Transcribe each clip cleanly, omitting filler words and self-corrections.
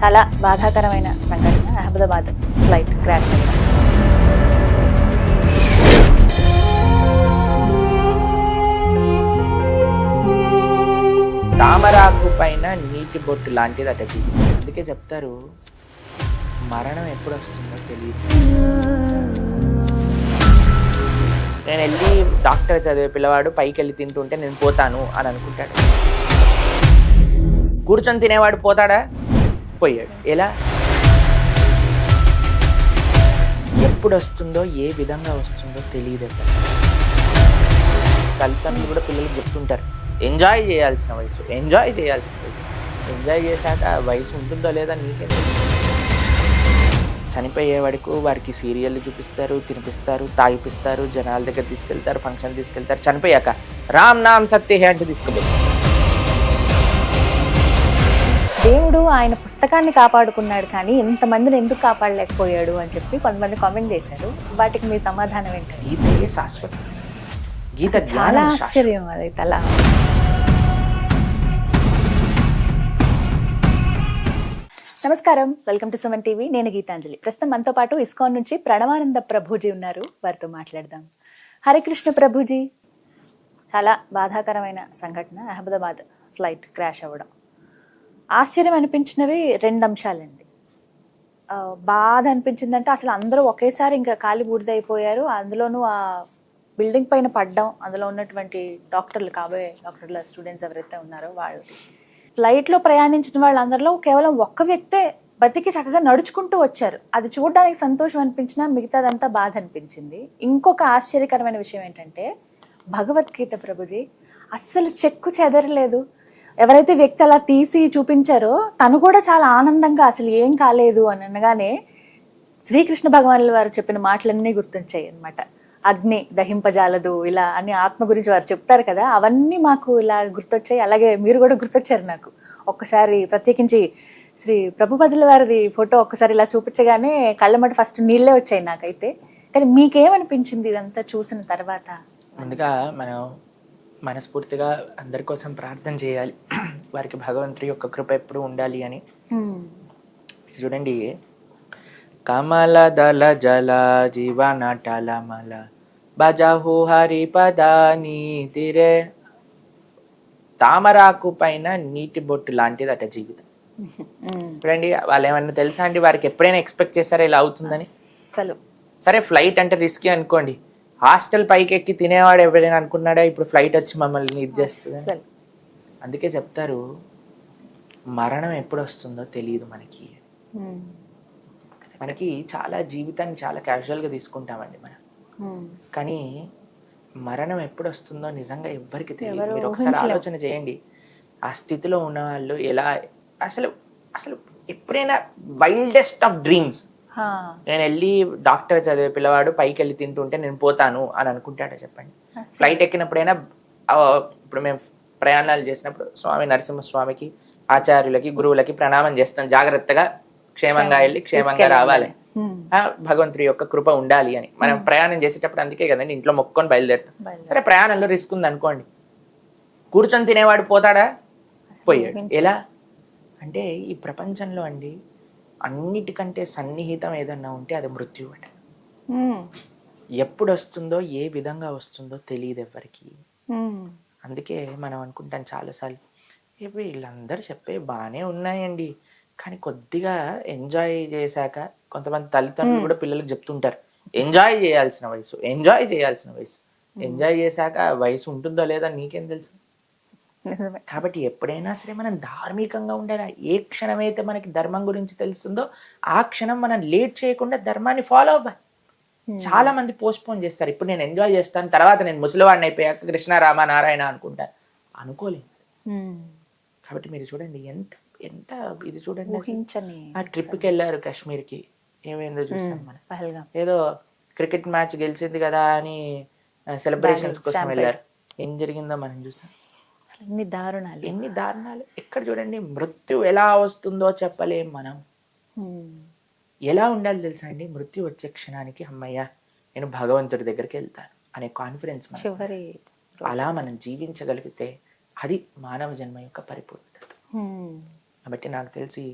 చాలా బాధాకరమైన సంఘటన. అహ్మదాబాద్ ఫ్లైట్ క్రాష్ అయ్యింది. తామరాకు పైన నీటి బొట్టు లాంటిది అట జీవితం. అందుకే చెప్తారు మరణం ఎప్పుడు వస్తుందో తెలియదు. నేను వెళ్ళి డాక్టర్ చదివే పిల్లవాడు పైకి వెళ్ళి తింటుంటే నేను పోతాను అని అనుకుంటాడు. కూర్చొని తినేవాడు పోతాడా? పోయాడు. ఎలా? ఎప్పుడు వస్తుందో ఏ విధంగా వస్తుందో తెలియదు. తల్లిదండ్రులు కూడా పిల్లలకు చెప్తుంటారు ఎంజాయ్ చేయాల్సిన వయసు, ఎంజాయ్ చేయాల్సిన వయసు. ఎంజాయ్ చేశాక వయసు ఉంటుందో లేదా నీకేం తెలుసు? చనిపోయే వరకు వారికి సీరియళ్ళు చూపిస్తారు, తినిపిస్తారు, తాగిపిస్తారు, జనాల దగ్గర తీసుకెళ్తారు, ఫంక్షన్ తీసుకెళ్తారు. చనిపోయాక రామ్ నామ్ సత్య హే అంటే తీసుకుపోతారు. దేవుడు ఆయన పుస్తకాన్ని కాపాడుకున్నాడు కానీ ఇంతమందిని ఎందుకు కాపాడలేకపోయాడు అని చెప్పి కొంతమంది కామెంట్ చేశారు. వాటికి మీ సమాధానం ఏంటి? గీతే శాశ్వతం. గీత చాలా ఆశ్చర్యం అది. తల నమస్కారం, వెల్కమ్ టు సుమన్ టీవీ. నేను గీతాంజలి. ప్రస్తుతం మనతో పాటు ఇస్కాన్ నుంచి ప్రణవానంద ప్రభుజీ ఉన్నారు. వారితో మాట్లాడదాం. హరికృష్ణ ప్రభుజీ, చాలా బాధాకరమైన సంఘటన. అహ్మదాబాద్ ఫ్లైట్ క్రాష్ అవ్వడం. ఆశ్చర్యం అనిపించినవి రెండు అంశాలండి. బాధ అనిపించిందంటే అసలు అందరూ ఒకేసారి ఇంకా కాలి బూడిదైపోయారు. అందులోనూ ఆ బిల్డింగ్ పైన పడ్డం, అందులో ఉన్నటువంటి డాక్టర్లు, కాబోయే డాక్టర్ల స్టూడెంట్స్ ఎవరైతే ఉన్నారో వాళ్ళు. ఫ్లైట్లో ప్రయాణించిన వాళ్ళందరిలో కేవలం ఒక్క వ్యక్తే బతికి చక్కగా నడుచుకుంటూ వచ్చారు. అది చూడడానికి సంతోషం అనిపించినా మిగతాదంతా బాధ అనిపించింది. ఇంకొక ఆశ్చర్యకరమైన విషయం ఏంటంటే భగవద్గీత ప్రభుజీ అస్సలు చెక్కు చెదరలేదు. ఎవరైతే వ్యక్తి అలా తీసి చూపించారో తను కూడా చాలా ఆనందంగా అసలు ఏం కాలేదు అని అనగానే శ్రీకృష్ణ భగవానుల వారు చెప్పిన మాటలన్నీ గుర్తొచ్చాయి అన్నమాట. అగ్ని దహింపజాలదు ఇలా అని ఆత్మ గురించి వారు చెప్తారు కదా, అవన్నీ మాకు ఇలా గుర్తొచ్చాయి. అలాగే మీరు కూడా గుర్తొచ్చారు నాకు. ఒక్కసారి ప్రత్యేకించి శ్రీ ప్రభుపదుల వారిది ఫోటో ఒక్కసారి ఇలా చూపించగానే కళ్ళమట ఫస్ట్ నీళ్ళే వచ్చాయి నాకైతే. కానీ మీకేమనిపించింది ఇదంతా చూసిన తర్వాత? ముందుగా మనం మనస్ఫూర్తిగా అందరి కోసం ప్రార్థన చేయాలి. వారికి భగవంతుడి యొక్క కృప ఎప్పుడు ఉండాలి అని. చూడండి, కమల దళ జల జీవనటల మల బజహు హరి పదాని తిరే. తామరాకు పైన నీటి బొట్టు లాంటిది అట జీవితం. చూడండి, వాళ్ళు ఏమన్నా తెలుసా అండి? వారికి ఎప్పుడైనా ఎక్స్పెక్ట్ చేశారా ఇలా అవుతుందని? సరే, ఫ్లైట్ అంటే రిస్కీ అనుకోండి. హాస్టల్ పైకి ఎక్కి తినేవాడు ఎవరైనా అనుకున్నాడా ఇప్పుడు ఫ్లైట్ వచ్చి మమ్మల్ని ఇది చేస్తుంది? అందుకే చెప్తారు మరణం ఎప్పుడు వస్తుందో తెలియదు మనకి. మనకి చాలా జీవితాన్ని చాలా క్యాజువల్గా తీసుకుంటామండి మనం. కానీ మరణం ఎప్పుడు వస్తుందో నిజంగా ఎవ్వరికి తెలియదు. మీరు ఒకసారి ఆలోచన చేయండి. ఆ స్థితిలో ఉన్న వాళ్ళు ఎలా అసలు అసలు ఎప్పుడైనా వైల్డెస్ట్ ఆఫ్ డ్రీమ్స్, నేను వెళ్ళి డాక్టర్ చదివే పిల్లవాడు పైకి వెళ్ళి తింటుంటే నేను పోతాను అని అనుకుంటాడా చెప్పండి? ఫ్లైట్ ఎక్కినప్పుడైనా ఇప్పుడు మేము ప్రయాణాలు చేసినప్పుడు స్వామి నరసింహస్వామికి, ఆచార్యులకి, గురువులకి ప్రణామం చేస్తాం. జాగ్రత్తగా క్షేమంగా వెళ్ళి క్షేమంగా రావాలి, భగవంతుడి యొక్క కృప ఉండాలి అని. మనం ప్రయాణం చేసేటప్పుడు అందుకే కదండి ఇంట్లో మొక్కుకొని బయలుదేరుతాం. సరే, ప్రయాణంలో రిస్క్ ఉంది అనుకోండి. కూర్చొని తినేవాడు పోతాడా? పోయాడు. ఎలా అంటే ఈ ప్రపంచంలో అండి అన్నిటికంటే సన్నిహితం ఏదన్నా ఉంటే అది మృత్యు అట. ఎప్పుడు వస్తుందో ఏ విధంగా వస్తుందో తెలియదు ఎవ్వరికి. అందుకే మనం అనుకుంటాం చాలాసార్లు వీళ్ళందరూ చెప్పే బాగానే ఉన్నాయండి, కానీ కొద్దిగా ఎంజాయ్ చేశాక కొంతమంది తల్లిదండ్రులు కూడా పిల్లలకు చెప్తుంటారు ఎంజాయ్ చేయాల్సిన వయసు, ఎంజాయ్ చేయాల్సిన వయసు. ఎంజాయ్ చేశాక వయసు ఉంటుందో లేదా నీకేం తెలుసు? కాబట్టి ఎప్పుడైనా సరే మనం ధార్మికంగా ఉండాలి. ఏ క్షణమైతే మనకి ధర్మం గురించి తెలుస్తుందో ఆ క్షణం మనం లేట్ చేయకుండా ధర్మాన్ని ఫాలో అవ్వాలి. చాలా మంది పోస్ట్పోన్ చేస్తారు. ఇప్పుడు నేను ఎంజాయ్ చేస్తాను, తర్వాత నేను ముసలివాడిని అయిపోయాక కృష్ణ రామ నారాయణ అనుకుంటాను. అనుకోలేదు. కాబట్టి మీరు చూడండి ఎంత ఎంత ఇది చూడండి. ఆ ట్రిప్కి వెళ్ళారు కాశ్మీర్కి, ఏమైందో చూసాం మనం. ఏదో క్రికెట్ మ్యాచ్ గెలిచింది కదా అని సెలబ్రేషన్స్ కోసం వెళ్ళారు. ఏం జరిగిందో మనం చూసాం. ఎన్ని దారుణాలు. ఎక్కడ చూడండి, మృత్యు ఎలా వస్తుందో చెప్పలేం మనం. ఎలా ఉండాలి తెలుసా అండి? మృత్యు వచ్చే క్షణానికి అమ్మయ్య నేను భగవంతుడి దగ్గరికి వెళ్తాను అనే కాన్ఫిడెన్స్. అలా మనం జీవించగలిగితే అది మానవ జన్మ యొక్క పరిపూర్ణత. కాబట్టి నాకు తెలిసి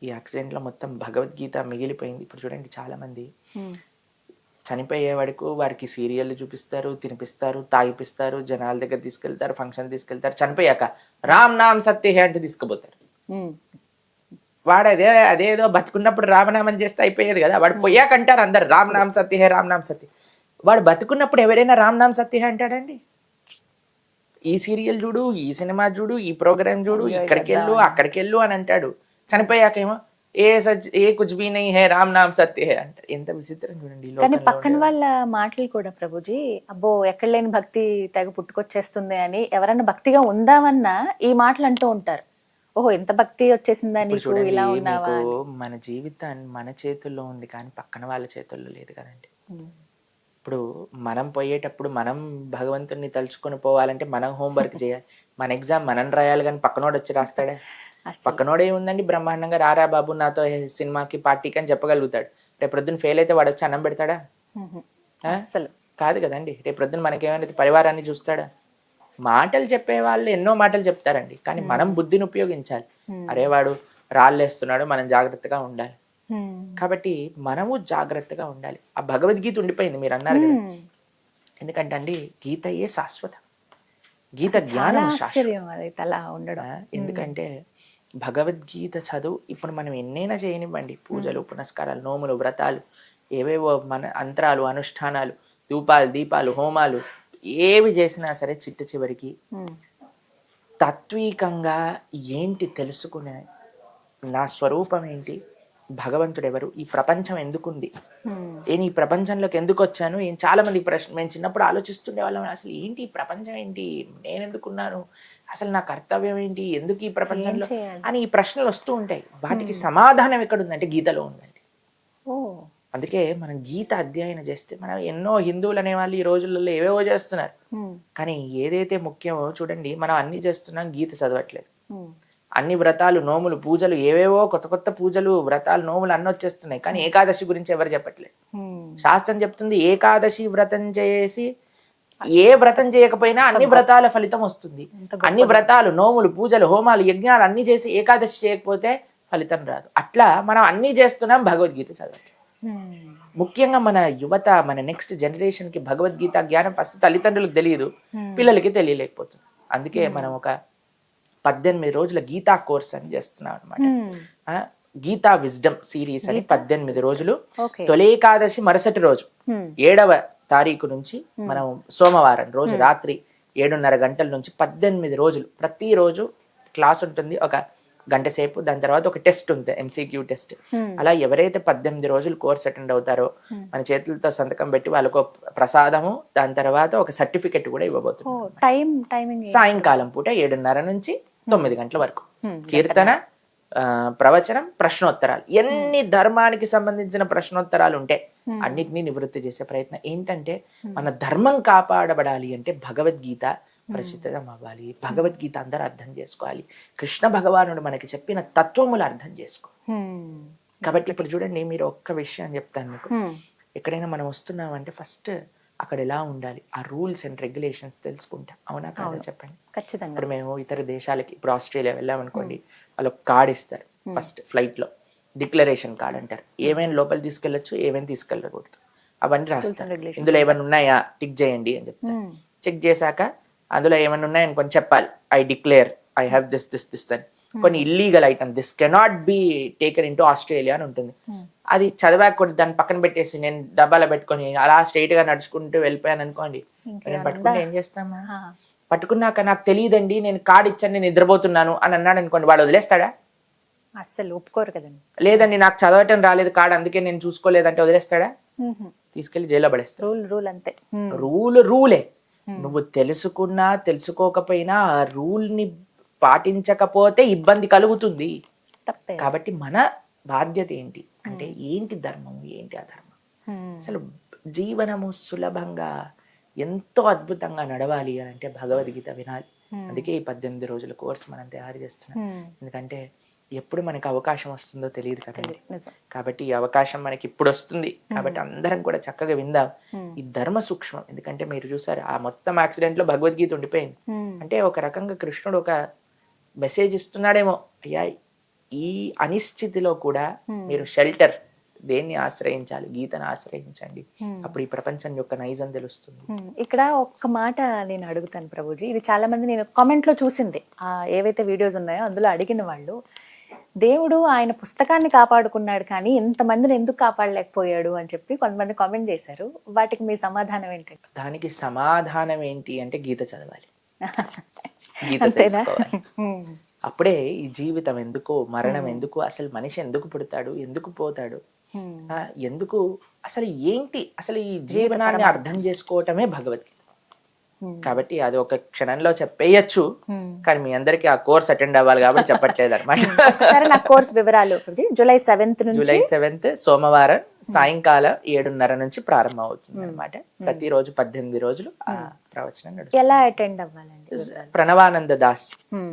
ఈ యాక్సిడెంట్లో మొత్తం భగవద్గీత మిగిలిపోయింది. ఇప్పుడు చూడండి చాలా మంది చనిపోయే వరకు వారికి సీరియల్ చూపిస్తారు, తినిపిస్తారు, తాగిపిస్తారు, జనాల దగ్గర తీసుకెళ్తారు, ఫంక్షన్ తీసుకెళ్తారు. చనిపోయాక రామ్ నామ్ సత్య హే అంటే తీసుకుపోతారు. వాడు అదేదో బతుకున్నప్పుడు రామనామం చేస్తే అయిపోయేది కదా. వాడు పోయాకంటారు అందరు రామ్ నామ్ సత్య హే, రామ్ నామ్ సత్య. వాడు బతుకున్నప్పుడు ఎవరైనా రామ్ నామ్ సత్య హే అంటాడండి? ఈ సీరియల్ చూడు, ఈ సినిమా చూడు, ఈ ప్రోగ్రామ్ చూడు, ఇక్కడికి వెళ్ళు, అక్కడికి వెళ్ళు అని అంటాడు. చనిపోయాకేమో ఏ కుచ్ భీ నహీ హై, రామ్ నామ్ సత్య హై అంటారు. ఎంత విచిత్రం చూడండి. కానీ పక్కన వాళ్ళ మాటలు కూడా ప్రభుజీ, అబ్బో ఎక్కడ లేని భక్తి తెగ పుట్టుకొచ్చేస్తుంది అని ఎవరైనా భక్తిగా ఉందామన్నా ఈ మాటలు అంటూ ఉంటారు. ఓహో ఎంత భక్తి వచ్చేసిందా నీకు, ఇలా ఉన్నావా? మన జీవితాన్ని మన చేతుల్లో ఉంది కానీ పక్కన వాళ్ళ చేతుల్లో లేదు కదండి. ఇప్పుడు మనం పోయేటప్పుడు మనం భగవంతుడిని తలుచుకొని పోవాలంటే మనం హోంవర్క్ చేయాలి. మన ఎగ్జామ్ మనం రాయాలి కానీ పక్కనోడు వచ్చి రాస్తాడే? పక్కనోడే ఉందండి బ్రహ్మాండంగా, రారా బాబు నాతో సినిమాకి పార్టీకి అని చెప్పగలుగుతాడు. రేపు పొద్దున్న ఫెయిల్ అయితే వాడు వచ్చి అన్నం పెడతాడా? అసలు కాదు కదండి. రేపు పొద్దున్న మనకేమైనా పరివారాన్ని చూస్తాడా? మాటలు చెప్పే వాళ్ళు ఎన్నో మాటలు చెప్తారండి, కానీ మనం బుద్ధిని ఉపయోగించాలి. అరే వాడు రాళ్ళేస్తున్నాడు, మనం జాగ్రత్తగా ఉండాలి. కాబట్టి మనము జాగ్రత్తగా ఉండాలి. ఆ భగవద్గీత ఉండిపోయింది మీరు అన్నారు కదా. ఎందుకంటే అండి గీతయే శాశ్వతం, గీత జ్ఞానం శాశ్వతం. ఎందుకంటే భగవద్గీత చదువు ఇప్పుడు మనం ఎన్నైనా చేయనివ్వండి, పూజలు పునస్కారాలు, నోములు, వ్రతాలు, ఏవేవో మన అంతరాలు, అనుష్ఠానాలు, ధూపాలు, దీపాలు, హోమాలు ఏవి చేసినా సరే చిట్ట చివరికి తాత్వికంగా ఏంటి తెలుసుకునే, నా స్వరూపం ఏంటి, భగవంతుడు ఎవరు, ఈ ప్రపంచం ఎందుకుంది, నేను ఈ ప్రపంచంలోకి ఎందుకు వచ్చాను, చాలా మంది ప్రశ్న మేము చిన్నప్పుడు ఆలోచిస్తుండే వాళ్ళం. అసలు ఏంటి ఈ ప్రపంచం ఏంటి, నేను ఎందుకున్నాను, అసలు నా కర్తవ్యం ఏంటి, ఎందుకు ఈ ప్రపంచంలో అని ఈ ప్రశ్నలు వస్తూ ఉంటాయి. వాటికి సమాధానం ఎక్కడుందంటే గీతలో ఉందండి. అందుకే మనం గీత అధ్యయనం చేస్తే, మనం ఎన్నో హిందువులు అనేవాళ్ళు ఈ రోజులలో ఏవేవో చేస్తున్నారు, కానీ ఏదైతే ముఖ్యమో చూడండి, మనం అన్ని చేస్తున్నాం, గీత చదవట్లేదు. అన్ని వ్రతాలు, నోములు, పూజలు, ఏవేవో కొత్త కొత్త పూజలు, వ్రతాలు, నోములు అన్నీ వచ్చేస్తున్నాయి, కానీ ఏకాదశి గురించి ఎవరు చెప్పట్లేదు. శాస్త్రం చెప్తుంది ఏకాదశి వ్రతం చేసి ఏ వ్రతం చేయకపోయినా అన్ని వ్రతాల ఫలితం వస్తుంది. అన్ని వ్రతాలు, నోములు, పూజలు, హోమాలు, యజ్ఞాలు అన్ని చేసి ఏకాదశి చేయకపోతే ఫలితం రాదు. అట్లా మనం అన్ని చేస్తున్నాం, భగవద్గీత చదవట్లేదు. ముఖ్యంగా మన యువత, మన నెక్స్ట్ జనరేషన్ కి భగవద్గీత జ్ఞానం ఫస్ట్ తల్లిదండ్రులకు తెలియదు, పిల్లలకి తెలియలేకపోతుంది. అందుకే మనం ఒక 18 రోజుల గీతా కోర్స్ అని చేస్తున్నాం అనమాట. గీతా విజ్డమ్ సిరీస్ అని 18 రోజులు. తొలి ఏకాదశి మరుసటి రోజు 7వ తారీఖు నుంచి మనం సోమవారం రోజు రాత్రి 7:30 గంటల నుంచి 18 రోజులు ప్రతిరోజు క్లాస్ ఉంటుంది, ఒక గంట సేపు. దాని తర్వాత ఒక టెస్ట్ ఉంది, MCQ టెస్ట్. అలా ఎవరైతే 18 రోజులు కోర్స్ అటెండ్ అవుతారో మన చేతులతో సంతకం పెట్టి వాళ్ళకు ప్రసాదము, దాని తర్వాత ఒక సర్టిఫికెట్ కూడా ఇవ్వబోతుంది. సాయంకాలం పూట 7:30 నుంచి 9 గంటల వరకు కీర్తన, ప్రవచనం, ప్రశ్నోత్తరాలు. ఎన్ని ధర్మానికి సంబంధించిన ప్రశ్నోత్తరాలు ఉంటే అన్నిటినీ నివృత్తి చేసే ప్రయత్నం. ఏంటంటే మన ధర్మం కాపాడబడాలి అంటే భగవద్గీత ప్రచితం అవ్వాలి, భగవద్గీత అందరూ అర్థం చేసుకోవాలి, కృష్ణ భగవానుడు మనకి చెప్పిన తత్వములు అర్థం చేసుకో. కాబట్టి ఇప్పుడు చూడండి, మీరు ఒక్క విషయం చెప్తాను మీకు. ఎక్కడైనా మనం వస్తున్నామంటే ఫస్ట్ అక్కడ ఎలా ఉండాలి, ఆ రూల్స్ అండ్ రెగ్యులేషన్స్ తెలుసుకుంటాం. అవునా కాదా చెప్పండి. ఖచ్చితంగా. ఇప్పుడు మేము ఇతర దేశాలకి, ఇప్పుడు ఆస్ట్రేలియా వెళ్ళామనుకోండి, వాళ్ళు కార్డ్ ఇస్తారు ఫస్ట్ ఫ్లైట్ లో, డిక్లరేషన్ కార్డ్ అంటారు. ఏమైనా లోపల తీసుకెళ్లొచ్చు, ఏమైనా తీసుకెళ్ళకూడదు, అవన్నీ రాస్తారు. ఇందులో ఏమైనా ఉన్నాయా టిక్ చేయండి అని చెప్తారు. చెక్ చేశాక అందులో ఏమైనా ఉన్నాయని కొన్ని చెప్పాలి. I declare I have this this this అని. కొన్ని illegal item, this cannot be taken in to Australia అని ఉంటుంది. అది చదివాక కూడా దాన్ని పక్కన పెట్టేసి నేను డబ్బాలో పెట్టుకొని అలా స్ట్రైట్ గా నడుచుకుంటూ వెళ్ళిపోయాను అనుకోండి, నేను పట్టుకుంటే ఏం చేస్తాము? పట్టుకున్నాక నాకు తెలియదండి, నేను కార్డు ఇచ్చాను, నేను నిద్రపోతున్నాను అని అన్నాడు అనుకోండి, వాడు వదిలేస్తాడా? అసలు ఒప్పుకోరు కదండి. లేదండి నాకు చదవటం రాలేదు కార్డు, అందుకే నేను చూసుకోలేదంటే వదిలేస్తాడా? తీసుకెళ్లి జైల్లో పడేస్తాడు. రూల్ అంతే. రూలే. నువ్వు తెలుసుకున్నా తెలుసుకోకపోయినా ఆ రూల్ ని పాటించకపోతే ఇబ్బంది కలుగుతుంది. కాబట్టి మన బాధ్యత ఏంటి అంటే, ఏంటి ధర్మం, ఏంటి అధర్మం, అసలు జీవనము సులభంగా ఎంతో అద్భుతంగా నడవాలి అని అంటే భగవద్గీత వినాలి. అందుకే ఈ 18 రోజుల కోర్స్ మనం తయారు చేస్తున్నాం. ఎందుకంటే ఎప్పుడు మనకి అవకాశం వస్తుందో తెలియదు కదండి. కాబట్టి ఈ అవకాశం మనకి ఇప్పుడు వస్తుంది, కాబట్టి అందరం కూడా చక్కగా విందాం. ఈ ధర్మ సూక్ష్మం. ఎందుకంటే మీరు చూసారు, ఆ మొత్తం యాక్సిడెంట్ లో భగవద్గీత ఉండిపోయింది. అంటే ఒక రకంగా కృష్ణుడు ఒక మెసేజ్ ఇస్తున్నాడేమో, అయ్యా ఈ అనిశ్చితిలో కూడా మీరు షెల్టర్ దేన్ని ఆశ్రయించాలి? గీతను ఆశ్రయించండి. అప్పుడు ఈ ప్రపంచం యొక్క నైజం తెలుస్తుంది. ఇక్కడ ఒక్క మాట నేను అడుగుతాను ప్రభుజీ, ఇది చాలా మంది నేను కామెంట్ లో చూసింది, ఏవైతే వీడియోస్ ఉన్నాయో అందులో అడిగిన వాళ్ళు, దేవుడు ఆయన పుస్తకాన్ని కాపాడుకున్నాడు కానీ ఇంతమందిని ఎందుకు కాపాడలేకపోయాడు అని చెప్పి కొంతమంది కామెంట్ చేశారు. వాటికి మీ సమాధానం ఏంటంటే? దానికి సమాధానం ఏంటి అంటే గీత చదవాలి, గీత అంతేనా? తెలుసుకోవాలి. అప్పుడే ఈ జీవితం ఎందుకో, మరణం ఎందుకు, అసలు మనిషి ఎందుకు పుడతాడు, ఎందుకు పోతాడు, ఎందుకు, అసలు ఏంటి, అసలు ఈ జీవనాన్ని అర్థం చేసుకోవటమే భగవద్గీత. కాబట్టి అది ఒక క్షణంలో చెప్పేయచ్చు, కానీ మీ అందరికి ఆ కోర్స్ అటెండ్ అవ్వాలి కాబట్టి చెప్పట్లేదు అనమాట. సరే, నా కోర్స్ వివరాలు జూలై 7th నుంచి, జూలై 7th సోమవారం సాయంకాలం 7:30 నుంచి ప్రారంభం అవుతుంది అనమాట. ప్రతిరోజు 18 రోజులు ఆ ప్రవచనం నడుస్తుంది. ఎలా అటెండ్ అవ్వాలండి? ప్రణవానంద దాస్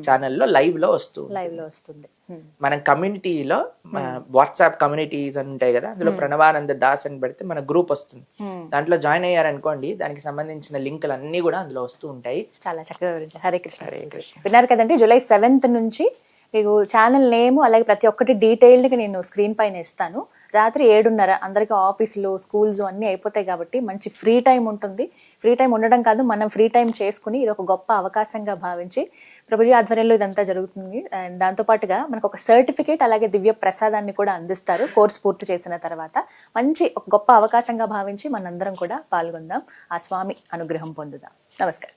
ఛానల్లో లైవ్ లో వస్తుంది. మన కమ్యూనిటీలో వాట్సాప్ కమ్యూనిటీస్ అని ఉంటాయి కదా, అందులో ప్రణవానంద దాస్ అని పెడితే మన గ్రూప్ వస్తుంది. దాంట్లో జాయిన్ అయ్యారనుకోండి, దానికి సంబంధించిన లింకులు అన్ని కూడా అందులో వస్తూ ఉంటాయి. చాలా చక్కగా వివరించారు. హరే కృష్ణ. విన్నారు కదండి, జూలై 7th నుంచి మీకు ఛానల్ నేమ్ అలాగే ప్రతి ఒక్కటి డీటెయిల్డ్గా నేను స్క్రీన్ పైన ఇస్తాను. రాత్రి 7:30 అందరికీ ఆఫీసులు, స్కూల్స్ అన్నీ అయిపోతాయి కాబట్టి మంచి ఫ్రీ టైం ఉంటుంది. ఫ్రీ టైం ఉండడం కాదు, మనం ఫ్రీ టైం చేసుకుని ఇది ఒక గొప్ప అవకాశంగా భావించి ప్రభుజీ ఆధ్వర్యంలో ఇదంతా జరుగుతుంది. అండ్ దాంతోపాటుగా మనకు ఒక సర్టిఫికేట్ అలాగే దివ్య ప్రసాదాన్ని కూడా అందిస్తారు కోర్స్ పూర్తి చేసిన తర్వాత. మంచి ఒక గొప్ప అవకాశంగా భావించి మనందరం కూడా పాల్గొందాం, ఆ స్వామి అనుగ్రహం పొందుదాం. నమస్కారం.